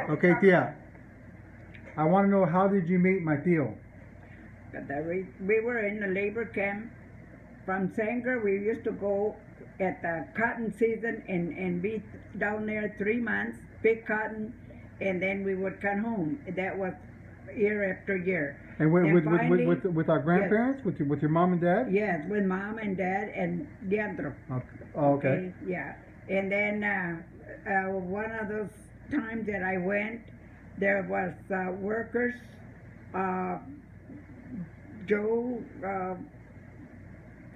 Okay, Tia. I want to know, how did you meet my tío? We were in a labor camp. From Sanger, we used to go at the cotton season and be down there 3 months, pick cotton, and then we would come home. That was year after year. And finally, with our grandparents, yes, with your mom and dad? Yes, with mom and dad and Leandro. Okay. Oh, okay. Yeah. And then one of those times that I went, there was workers. Joe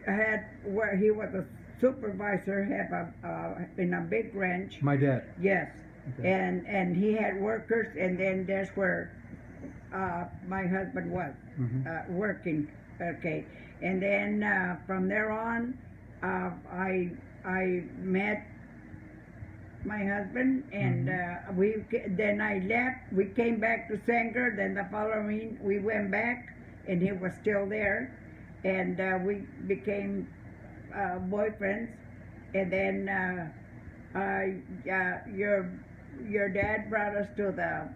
had, where he was a supervisor, in a big ranch. My dad. Yes. Okay. And he had workers, and then that's where my husband was working. Okay. And then from there on, I met my husband, and then I left. We came back to Sanger. Then the following, we went back, and he was still there, and we became boyfriends. And then your dad brought us to the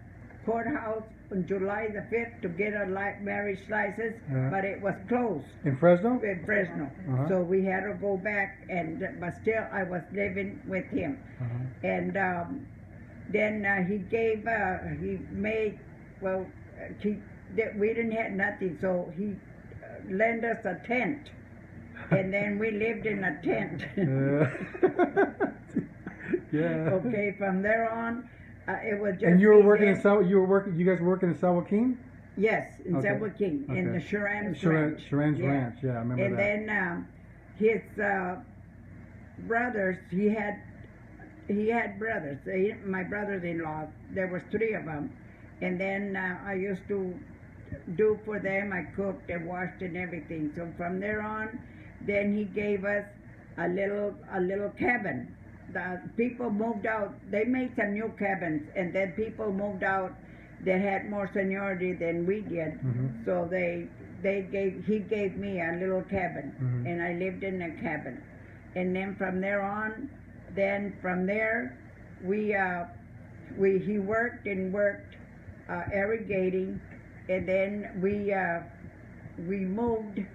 courthouse on July the 5th to get a marriage license, but it was closed. In Fresno? In Fresno. So we had to go back, but still I was living with him. And then he made, well, we didn't have nothing, so he lent us a tent. And then we lived in a tent. Yeah. Okay, from there on, it was just. And you were working in you guys were working in San Joaquin? Yes, in San Joaquin, in the Sharan's Ranch. Sharan's Ranch, yeah, I remember that. And then his brothers, he had brothers. My brothers-in-law, there was 3 of them. And then I used to do for them. I cooked and washed and everything. So from there on, then he gave us a little cabin. The people moved out. They made some new cabins, and then people moved out that had more seniority than we did. So he gave me a little cabin, and I lived in a cabin. And then from there on, he worked irrigating, and then we moved.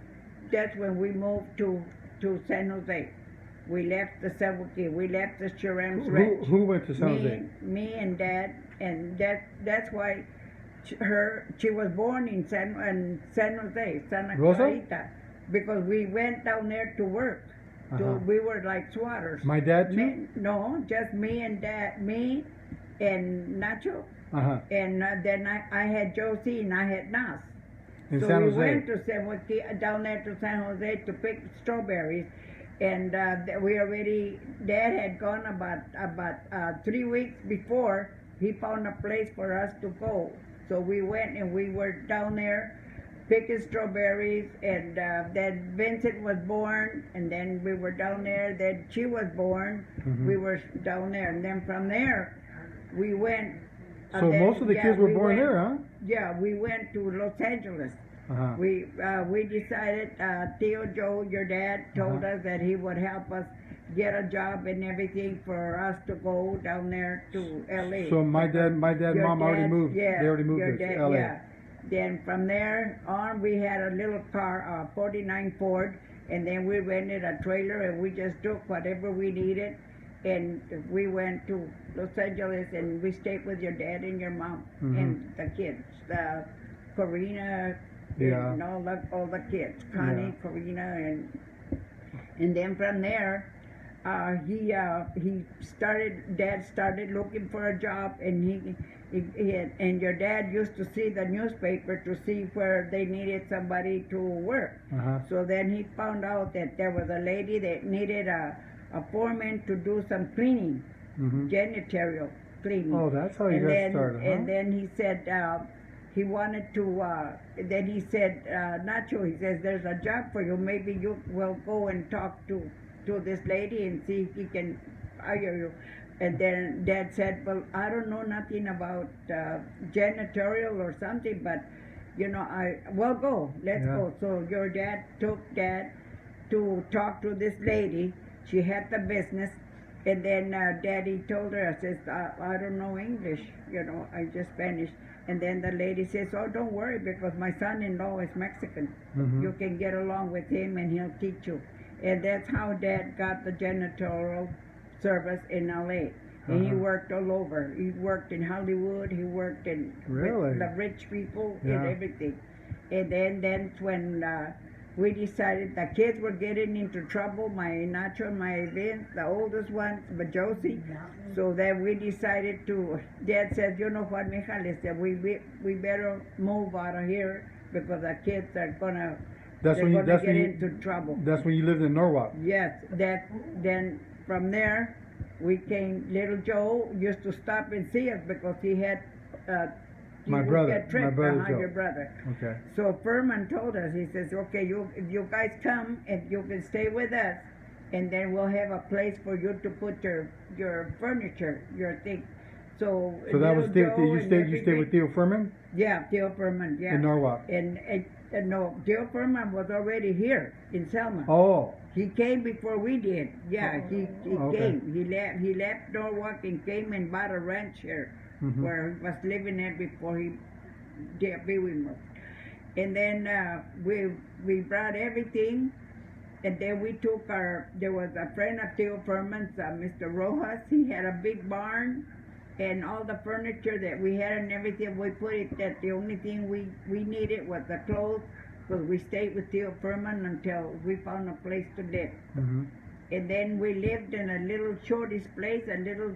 That's when we moved to San Jose. We left the San Joaquin. We left the Sharan's Ranch. Who went to San Jose? Me and Dad, and that's why she was born in San Jose, Santa Clarita, because we went down there to work. We were like swatters. My dad too? No, just me and Dad, me and Nacho, and then I had Josie and I had Nas. In so San we Jose. went to San Joaquin, down there to San Jose to pick strawberries. And Dad had gone about 3 weeks before. He found a place for us to go. So we went, and we were down there picking strawberries, and then Vincent was born, and then we were down there. Then she was born. We were down there, and then from there we went. So most of the kids were born there, huh? Yeah, we went to Los Angeles. We decided, Theo Joe, your dad, told us that he would help us get a job and everything for us to go down there to L.A. So my dad, mom already moved. Yeah, they already moved to L.A. Yeah. Then from there on, we had a little car, 49 Ford, and then we rented a trailer, and we just took whatever we needed, and we went to Los Angeles, and we stayed with your dad and your mom and the kids, Corina. And all the kids, Connie, Corina, and then from there, Dad started looking for a job, and and your dad used to see the newspaper to see where they needed somebody to work. So then he found out that there was a lady that needed a foreman to do some cleaning, janitorial cleaning. Oh, that's how you got started, huh? And then he said, he wanted to, then he said, Nacho, he says, there's a job for you. Maybe you will go and talk to this lady and see if he can hire you. And then Dad said, well, I don't know nothing about janitorial or something, but, well, go, let's go. So your dad took Dad to talk to this lady. She had the business, And then Daddy told her, I says, I don't know English, I just Spanish. And then the lady says, oh, don't worry, because my son-in-law is Mexican. Mhm. You can get along with him and he'll teach you. And that's how Dad got the janitorial service in L.A. And he worked all over. He worked in Hollywood. He worked in Really? with the rich people Yeah. and everything. And then that's when we decided the kids were getting into trouble. My Nacho and my Vince, the oldest ones, but Josie. So then we decided to. Dad said, you know what, mija? He said, we better move out of here because the kids are gonna. That's they're when you. gonna That's get when you. into trouble. That's when you lived in Norwalk. Yes, then from there we came. Little Joe used to stop and see us because he had he My would brother, get tripped my brother behind Joe. your brother. Okay. So Furman told us, he says, okay, if you guys come and you can stay with us, and then we'll have a place for you to put your furniture, your thing. So So that was little Theo. Joe You and stayed. You stayed with everything- Theo Furman Yeah, Theo Furman. Yeah. in Norwalk. And no, Theo Furman was already here in Selma. Oh. He came before we did. Yeah, he okay. came. He left Norwalk and came and bought a ranch here Mhm. where he was living at before he did we moved. And then we brought everything, and then we took there was a friend of Theo Furman's, Mr. Rojas. He had a big barn, and all the furniture that we had and everything, we put it that the only thing we needed was the clothes, because we stayed with Theo Furman until we found a place to live. Mhm. And then we lived in a little shortish place, a little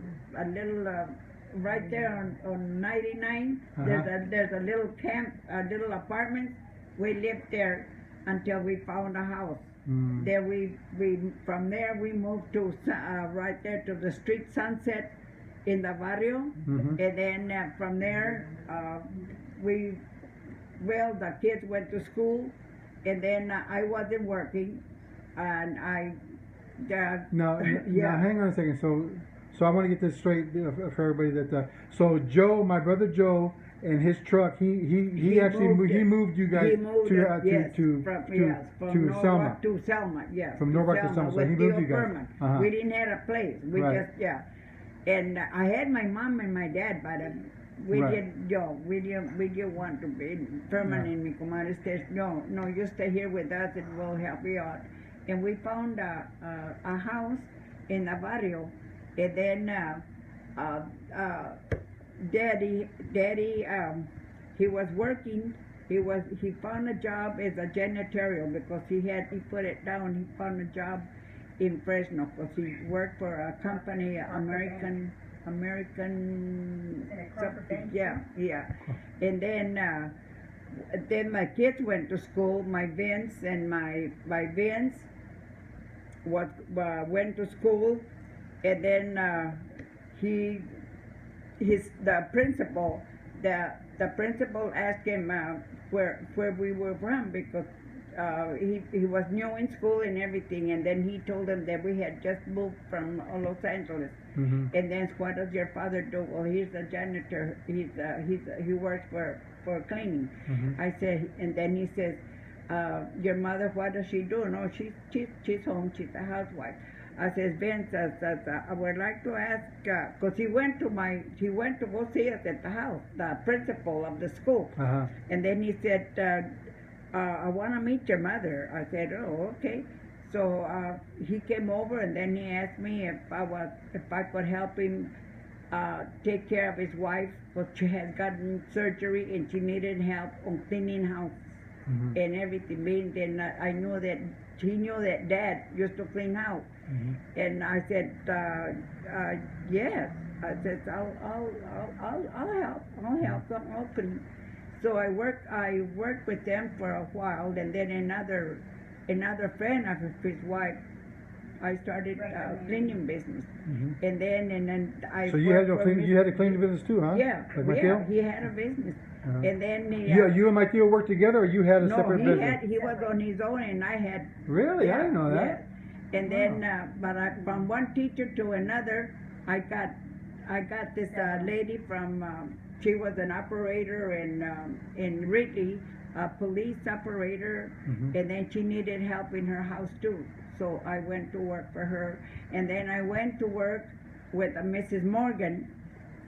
right there on 99. There's a little camp, a little apartment. We lived there until we found a house. Mm. Then we from there we moved to right there to the street Sunset in the barrio, Mhm. and then from there the kids went to school, and then I wasn't working, and I Now, yeah. now, hang on a second. So I want to get this straight for everybody. So Joe, my brother Joe, and his truck, he actually moved you guys he moved to us, yes, to from Norwalk Selma. to Selma, yeah. From Norwalk to Selma, so with he moved Theo you guys. Furman. Uh-huh. We didn't have a place. We Right. just and I had my mom and my dad, but we Right. we didn't want to be Furman Yeah. and mi comadre says, no, you stay here with us and we'll help you out. And we found a house in the barrio, and then Daddy, he was working. He found a job as a janitorial because he put it down. He found a job in Fresno because he worked for a company, American something. Yeah. And then my kids went to school. My Vince and my Vince went to school, and then the principal asked him where we were from because he was new in school and everything, and then he told him that we had just moved from Los Angeles. Mhm. And then what does your father do? Well, he's a janitor. He works for cleaning. Mhm. I said, and then he says, your mother, what does she do? No, she's home. She's a housewife. I says, Vince, I would like to ask, because he went to go see us at the house, the principal of the school. Uh-huh. And then he said, I want to meet your mother. I said, oh, okay. So he came over, and then he asked me if I could help him take care of his wife, because she had gotten surgery and she needed help on cleaning house Mhm. and everything. Then I knew that he knew that Dad used to clean house, Mhm. and I said, yes. I said, I'll help. I'll help them. I'll clean. So I worked with them for a while, and then another friend of his wife, I started cleaning business, Mhm. and then I. So you had worked to for clean. You had a Mr. cleaning business too, huh? Yeah, Like my yeah. Theo? He had a business, Uh-huh. and then You and my Theo worked together, or you had a no, separate business? he was on his own, and I had. Really? I didn't know that. Yeah. And then, from one teacher to another, I got this lady from. She was an operator in Ridley, a police operator, Mhm. and then she needed help in her house too. so I went to work for her, and then I went to work with Mrs. Morgan,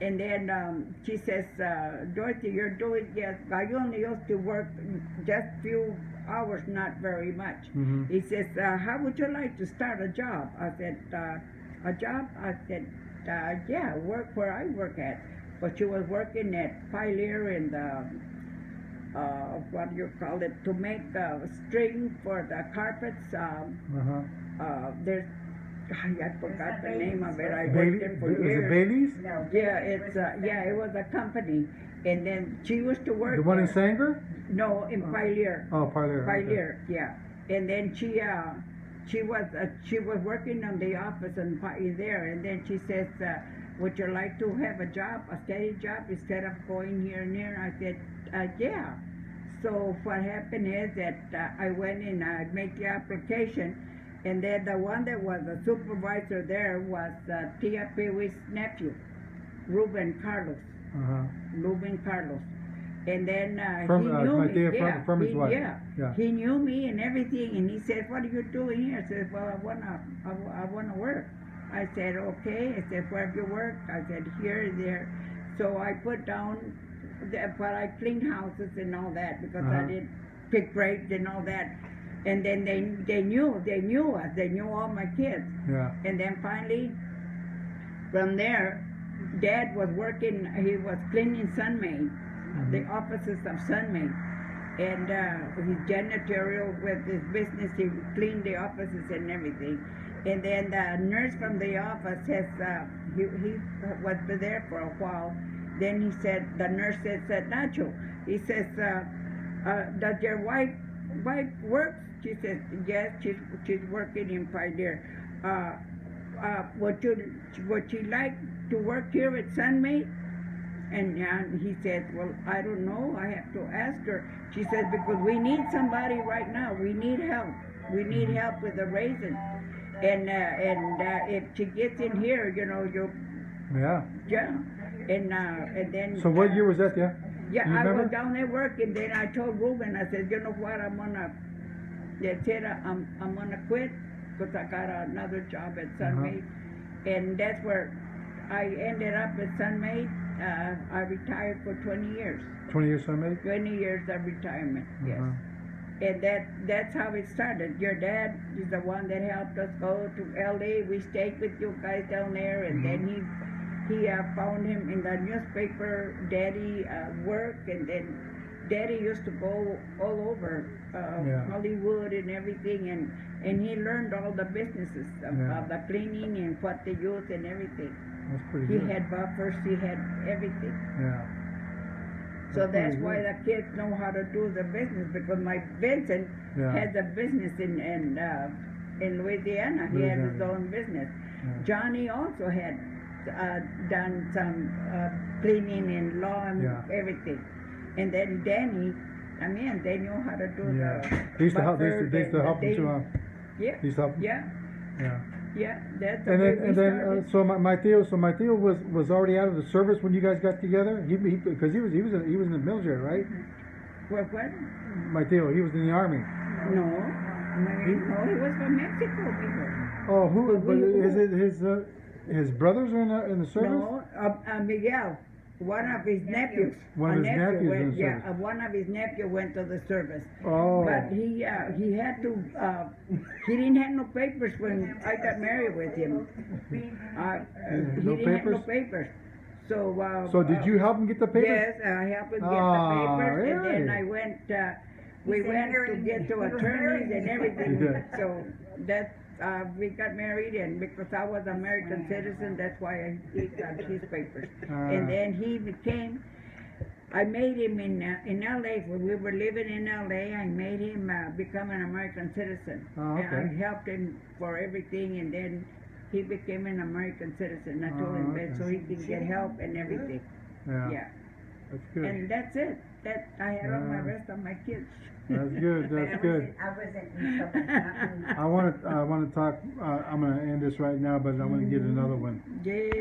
and then she says, Dorothy, you're doing, yes, I only used to work just few hours, not very much. Mhm. He says, how would you like to start a job? I said, a job? I said, yeah, work where I work at. But she was working at Pioneer in the, what do you call it, to make string for the carpets. There's, I forgot the name of it. I worked there for Was it years. Bailey's? No. Yeah, it's yeah, it was a company, and then she used to work. The one in there. Sanger? No, in Pioneer. Oh, Pioneer. okay. Pioneer, yeah. And then she was working on the office in there, and then she says, would you like to have a job, a steady job, instead of going here and there? I said, yeah. So what happened is that I went and I made the application, and then the one that was the supervisor there was Tia Pewe's nephew, Ruben Carlos. Uh-huh. Ruben Carlos. And then From, he knew my me. dear, Yeah, from his he, wife. yeah. Yeah. He knew me and everything, and he said, "What are you doing here?" I said, "Well, I wanna work." I said, "Okay." I said, "Where do you work?" I said, "Here and there." So I put down, but I cleaned houses and all that because I did pick grapes and all that. And then they knew us. They knew all my kids. Yeah. And then finally, from there, Dad was working. He was cleaning Sunmaid, the offices of Sunmaid, and his janitorial with his business. He cleaned the offices and everything. And then the nurse from the office has he was there for a while. Then he said, the nurse said, Nacho. He says, does your wife work? She says, yes, she's working in Pioneer. Would you like to work here at Sunmaid? And he said, well, I don't know. I have to ask her. She said, because we need somebody right now. We need help. We need help with the raisins. And if she gets in here, you know, Yeah. and then. So what year was that, yeah? Yeah, You I remember? was down there working. Then I told Ruben, I said, you know what, I'm gonna quit because I got another job at Sunmaid, and that's where I ended up at Sunmaid. I retired for 20 years. 20 years Sunmaid? 20 years of retirement, yes. And that's how it started. Your dad is the one that helped us go to LA. We stayed with you guys down there, and then he found him in the newspaper. Daddy work, and then Daddy used to go all over Hollywood and everything, and he learned all the businesses of the cleaning and what they use and everything. That's pretty He good. had buffers, he had everything. Yeah. So That's that's pretty why good. the kids know how to do the business, because my Vincent has a business in Louisiana. He had his Louisiana. own business. Yeah. Johnny also had done some cleaning and law and everything. And then Danny, I mean, they know how to do the They used to help. They buffers used to help and him too. yeah, They used to help him. yeah, Yeah. yeah. That's the And way then, we and then, started. so my Theo was already out of the service when you guys got together. Because he was in the military, right? What? My Theo, he was in the army. No, he was from Mexico before. Oh, who? But But we- is it his brothers are in the service? No, Miguel, one of his nephews. One of a his nephew nephews went, in the service. one of his nephew went to the service. Oh. But he had to. He didn't have no papers when I got married with him. He No didn't have no papers? papers. So. So did you help him get the papers? Yes, I helped him get Ah, the papers, and really? then I went. We He said, went to "Marry get me." to He was attorneys married. and everything. You did. So that we got married, and because I was American citizen, that's why he got his papers. And then he became. I made him in L.A. when we were living in L.A. I made him become an American citizen. Oh, okay. And I helped him for everything, and then he became an American citizen. I told him that so he can get help and everything. Yeah. Yeah. That's good. And that's it. That I had all my Yeah. rest of my kids. That's good. That's good. I wasn't in trouble. I want to talk. I'm going to end this right now, but I want to get another one. Yeah.